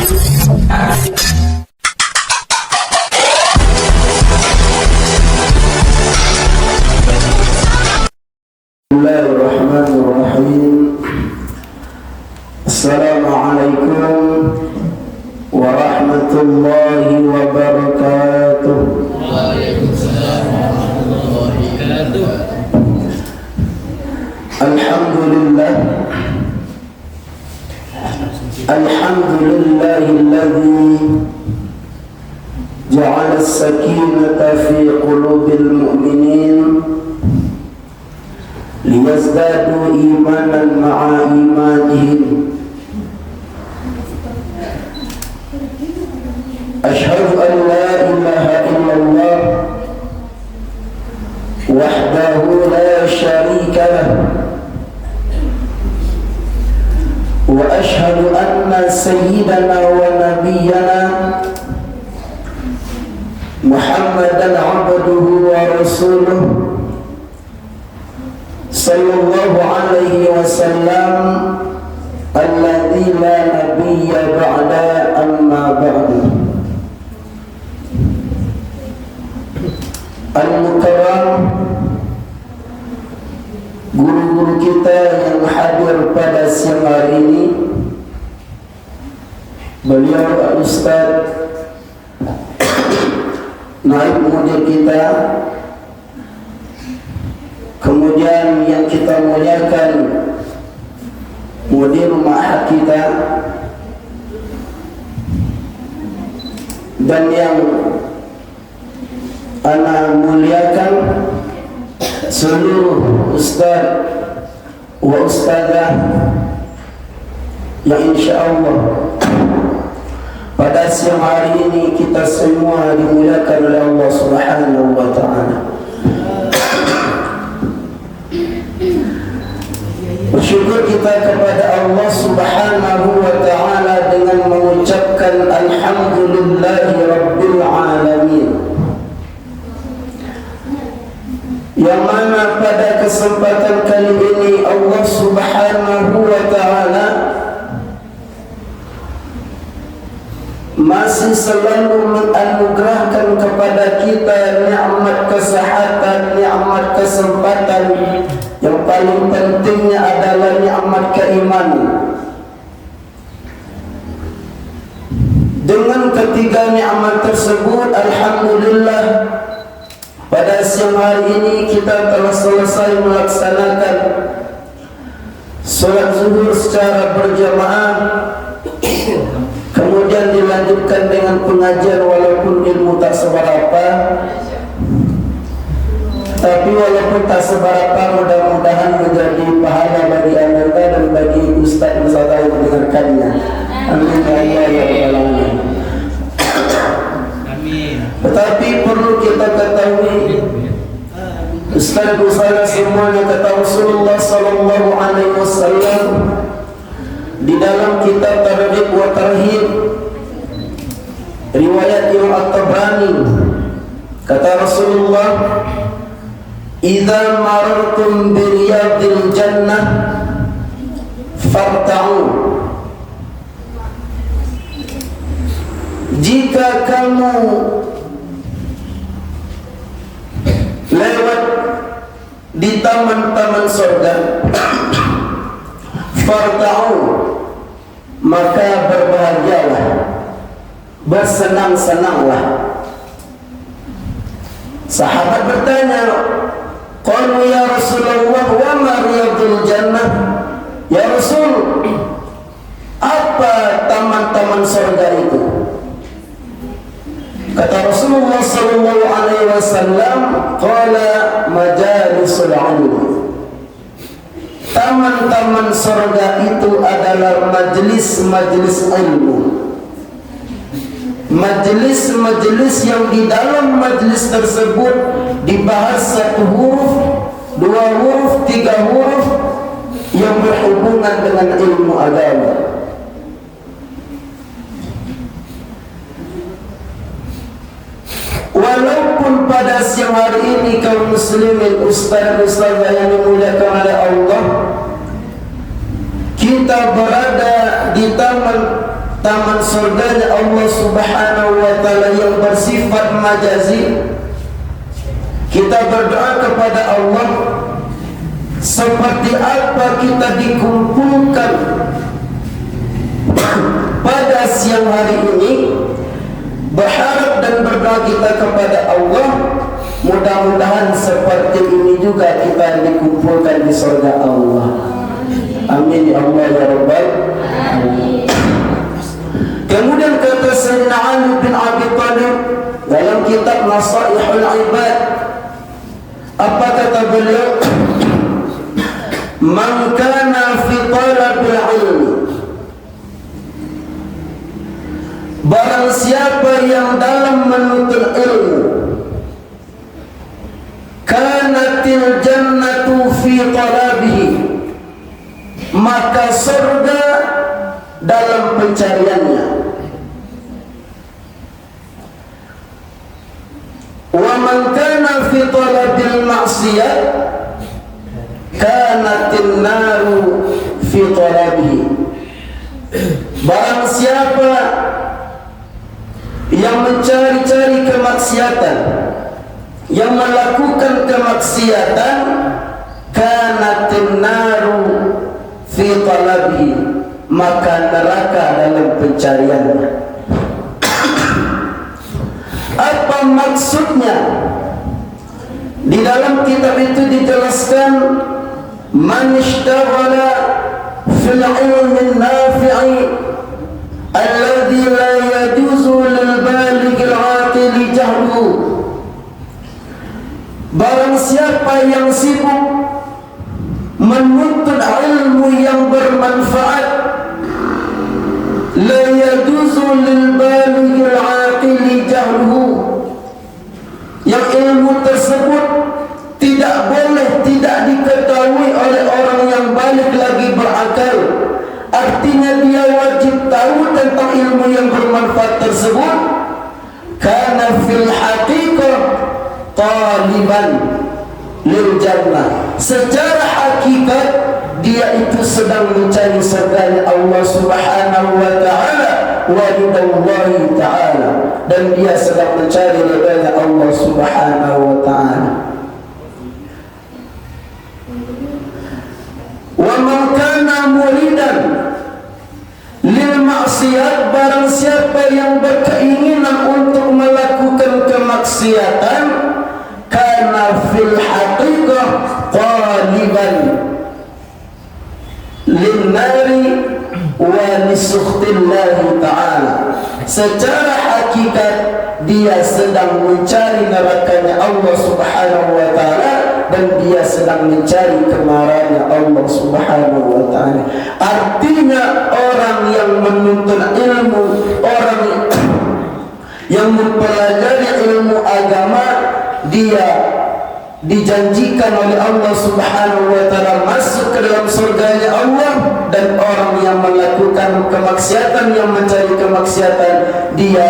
Bismillahirrahmanirrahim. Assalamualaikum warahmatullahi wabarakatuh. Waalaikumsalam warahmatullahi wabarakatuh. Alhamdulillah. Alhamdulillahilladzi ja'ala as-sakinata fi qulubil mu'minin liyazdadu imanan ma'a imanihim. Ashhadu an la ilaha illallah wahdahu la syarika lah, wa ashhadu anna sayyidana wa nabiyyana Muhammadan abduhu wa rasuluh sallallahu alaihi wasallam alladzi la nabiyya ba'da amma ba'du. Al-Mukarram, guru-guru kita yang hadir pada siang hari ini, beliau Al-Ustaz Naib Mudir kita, kemudian yang kita muliakan Mudir Ma'had kita, dan yang ana muliakan seluruh ustaz wa ustazah yang insyaallah pada siang hari ini kita semua dimuliakan oleh Allah Subhanahu wa ta'ala. Bersyukur kita kepada Allah Subhanahu wa ta'ala dengan mengucapkan alhamdulillahi rabbil alamin, yang mana pada kesempatan kali ini Allah Subhanahu wa ta'ala masih selalu menganugerahkan kepada kita nikmat kesehatan, nikmat kesempatan, yang paling pentingnya adalah nikmat keimanan. Dengan ketiga nikmat tersebut, alhamdulillah, pada siang hari ini kita telah selesai melaksanakan sholat zuhur secara berjamaah, kemudian dilanjutkan dengan pengajian walaupun ilmu tak seberapa, tapi walaupun tak seberapa mudah-mudahan menjadi pahala bagi anda dan bagi ustaz yang saya mendengarkannya. Amin ya rabbal alamin. Tetapi perlu kita ketahui, Ustaz Busana semuanya, kata Rasulullah sallallahu alaihi wasallam di dalam kitab Targhib wa Tarhib riwayat Imam At-Tabrani, kata Rasulullah, "Idza marartum bi riyadil jannah farta'u." Jika kamu lewat di taman-taman surga, farta'u, maka berbahagialah, bersenang-senanglah. Sahabat bertanya, qalu ya Rasulullah wa ma riyadul jannah? Ya Rasul, apa taman-taman surga itu? Kata Rasulullah sallallahu alaihi wasallam, qala majalisul ilm. Taman-taman surga itu adalah majlis-majlis ilmu, majlis-majlis yang di dalam majlis tersebut dibahas satu huruf, dua huruf, tiga huruf yang berhubungan dengan ilmu agama. Walaupun pada siang hari ini kaum muslimin, ustaz-ustazah yang dimuliakan oleh Allah, kita berada di taman taman surganya Allah Subhanahu wa taala yang bersifat majazi, kita berdoa kepada Allah seperti apa kita dikumpulkan pada siang hari ini, berharap dan berdoa kita kepada Allah, mudah-mudahan seperti ini juga kita dikumpulkan di surga Allah. Amin ya Allah ya Rabbal alamin. Kemudian kata Sayyidina Ali bin Abi Thalib dalam kitab Nasaihul Ibad, apa kata beliau? Man kana fi talabil ilmi, barang siapa yang dalam menuntut ilmu, kanatil jannatu fi talabihi, maka surga dalam pencariannya. Wa man kana fi talabil ma'siyah, kanatin naru fi talabihi, barang siapa yang mencari-cari kemaksiatan, yang melakukan kemaksiatan, kanatin naru fi talabihi, maka neraka dalam pencariannya. Apa maksudnya? Di dalam kitab itu dijelaskan, man ishtaghala fil ilmi nafi'i alladhi la yajuzu lil baligh al aqil jahlu, barang siapa yang sibuk menuntut ilmu yang bermanfaat, la yajuzu lil baligh al aqil jahlu, yang ilmu tersebut tidak boleh, tidak diketahui oleh orang yang balik lagi berakal. Artinya dia wajib tahu tentang ilmu yang bermanfaat tersebut. Kana fil haqiqah taliban lil jannah, secara hakikat dia itu sedang mencari surganya Allah Subhanahu wa taala, wa ridallahi taala, dan dia sedang mencari ridha Allah Subhanahu wa taala. Wa man kana muridan lil maksiat, barang siapa yang berkeinginan untuk melakukan kemaksiatan, kana fil haqiqah qaliban lin nari wa lisukhtillahi ta'ala, secara hakikat dia sedang mencari nerakanya Allah Subhanahu wa ta'ala, dan dia sedang mencari kemarahannya Allah Subhanahu wa ta'ala. Artinya orang yang menuntut ilmu, orang yang mempelajari ilmu agama, dia dijanjikan oleh Allah Subhanahu wa ta'ala masuk ke dalam surganya Allah, dan orang yang melakukan kemaksiatan, yang mencari kemaksiatan, dia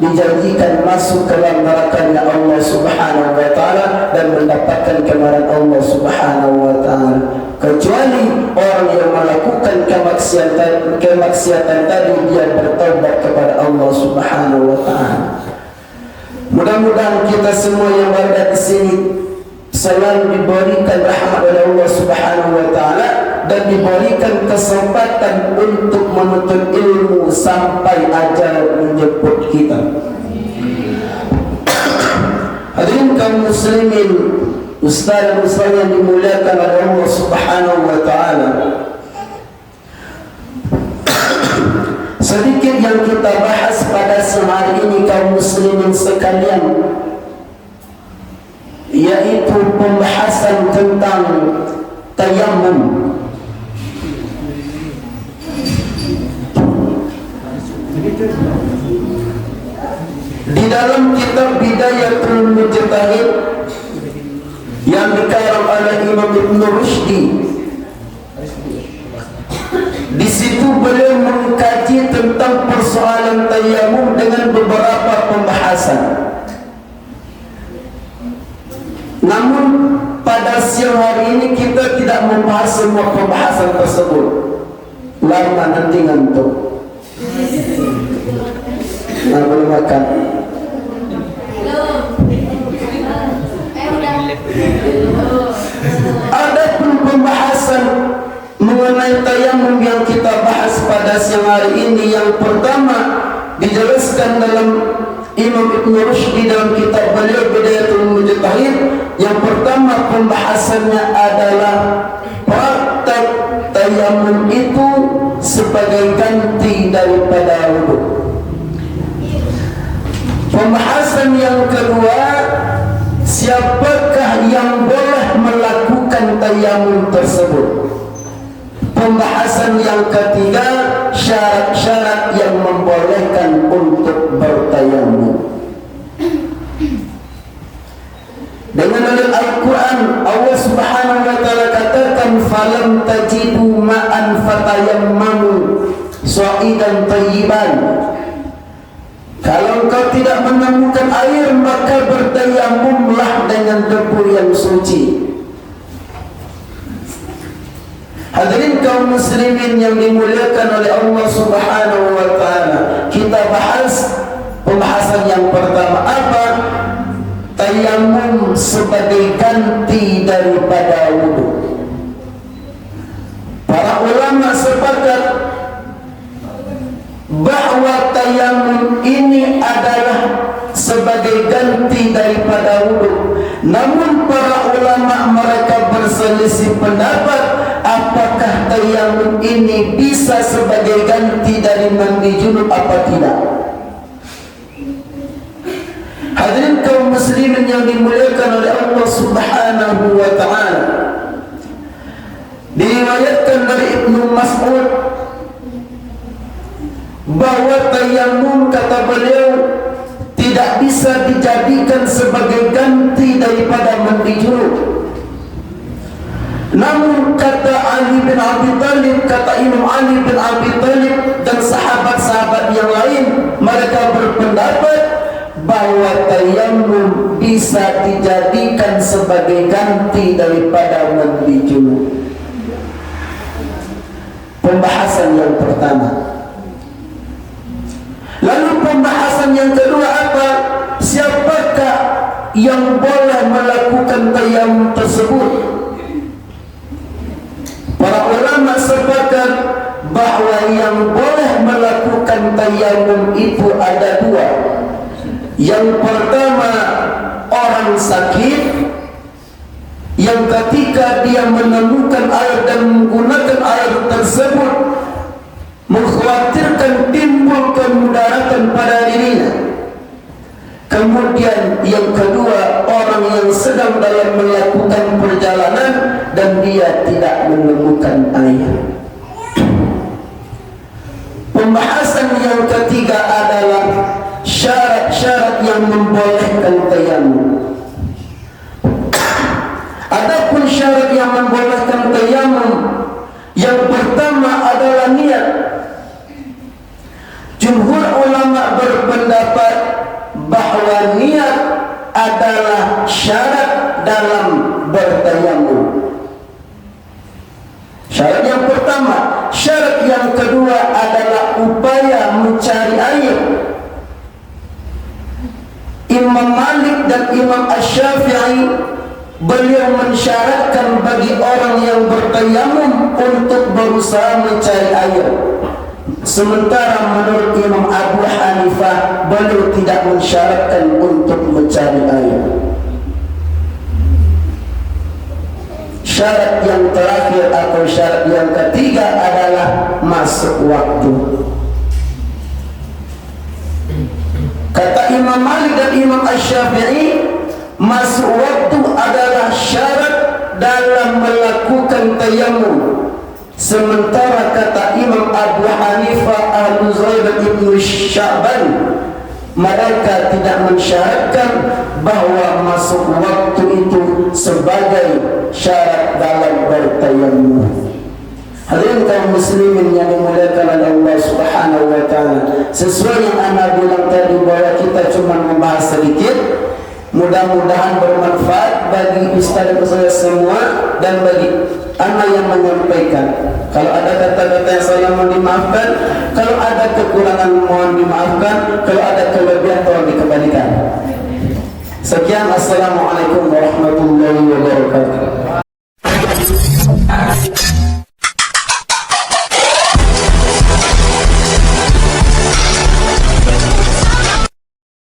dijanjikan masuk ke dalam nerakanya Allah Subhanahu wa ta'ala dan mendapatkan kemarahan Allah Subhanahu wa ta'ala. Kecuali orang yang melakukan kemaksiatan tadi, dia bertaubat kepada Allah Subhanahu wa ta'ala. Mudah-mudahan kita semua yang berada di sini selalu diberikan rahmat oleh Allah Subhanahu wa ta'ala dan diberikan kesempatan untuk menuntut ilmu sampai ajal menjemput kita. Hadirin kaum muslimin, ustaz dan ustaz yang dimuliakan oleh Allah Subhanahu wa ta'ala, sedikit yang kita bahas pada sehari ini kaum muslimin sekalian, yaitu pembahasan tentang tayammum. Di dalam kitab Bidayatul Mujtahid yang dikarang oleh Imam Ibn Rushdi, di situ beliau mengkaji tentang persoalan tayammum dengan beberapa pembahasan. Namun pada siang hari ini kita tidak membahas semua pembahasan tersebut, lama nanti ngantuk. makan. Adapun pembahasan mengenai tayamum yang kita bahas pada siang hari ini, yang pertama dijelaskan dalam Imam Ibn Rushdi dalam kitab beliau Bidayatul Mujtahid. Yang pertama pembahasannya adalah praktek tayamum itu sebagai ganti daripada wudu. Pembahasan yang kedua, siapakah yang boleh melakukan tayamum tersebut. Pembahasan yang ketiga, syarat-syarat yang membolehkan untuk bertayamum. Dengan dalil Al-Quran, Allah Subhanahu wa Ta'ala katakan, "Falam tajidu ma'an fatayammamu sa'idan tayyiban." Kalau engkau tidak menemukan air, maka bertayamumlah dengan debu yang suci. Hadirin kaum muslimin yang dimuliakan oleh Allah Subhanahu wa Ta'ala, kita bahas pembahasan yang pertama, apa? Tayamum sebagai ganti daripada wudu. Para ulama sepakat bahwa tayamum ini adalah sebagai ganti daripada wudu. Namun para ulama mereka berselisih pendapat, apakah tayamum ini bisa sebagai ganti dari mandi junub apa tidak. Hadirin kaum muslimin yang dimuliakan oleh Allah Subhanahu wa Ta'ala, diriwayatkan dari Ibnu Mas'ud bahwa tayamum, kata beliau, tidak bisa dijadikan sebagai ganti daripada mandi junub. Namun kata Ali bin Abi Thalib, kata Imam Ali bin Abi Thalib dan sahabat-sahabat yang lain, mereka berpendapat bahwa tayamum bisa dijadikan sebagai ganti daripada mandi junub. Pembahasan yang pertama. Lalu pembahasan yang kedua apa? Siapakah yang boleh melakukan tayamum tersebut? Para ulama sepakat bahwa yang boleh melakukan tayamum itu ada dua. Yang pertama, orang sakit yang ketika dia menemukan air dan menggunakan air tersebut mengkhawatirkan timbul kemudaratan pada dirinya. Kemudian yang kedua, orang yang sedang dalam melakukan perjalanan dan dia tidak menemukan air. Pembahasan yang ketiga adalah syarat-syarat yang membolehkan tayamum. Adapun syarat yang membolehkan tayamum, yang pertama adalah niat. Jumhur ulama berpendapat bahwa niat adalah syarat dalam bertayamum. Syarat yang pertama. Syarat yang kedua adalah upaya mencari air. Imam Malik dan Imam Asy-Syafi'i, beliau mensyaratkan bagi orang yang bertayamum untuk berusaha mencari air. Sementara menurut Imam Abu Hanifah, beliau tidak mensyaratkan untuk mencari air. Syarat yang terakhir atau syarat yang ketiga adalah masuk waktu. Kata Imam Malik dan Imam Asy-Syafi'i, masuk waktu adalah syarat dalam melakukan tayamum. Sementara kata Imam Abu Hanifah, Al-Zuhair dan Ibnu Sya'ban, mereka tidak mensyaratkan bahwa masuk waktu itu sebagai syarat dalam bertayamum. Hadirin kaum muslimin yang dimuliakan oleh Allah Subhanahu wa Ta'ala, sesuai yang anda bilang tadi bahwa kita cuma membahas sedikit, mudah-mudahan bermanfaat bagi ustaz-ustaz semua dan bagi Ana yang menyampaikan. Kalau ada kata-kata yang salah mohon dimaafkan, kalau ada kekurangan mohon dimaafkan, kalau ada kelebihan tolong dikembalikan. Sekian, assalamualaikum warahmatullahi wabarakatuh.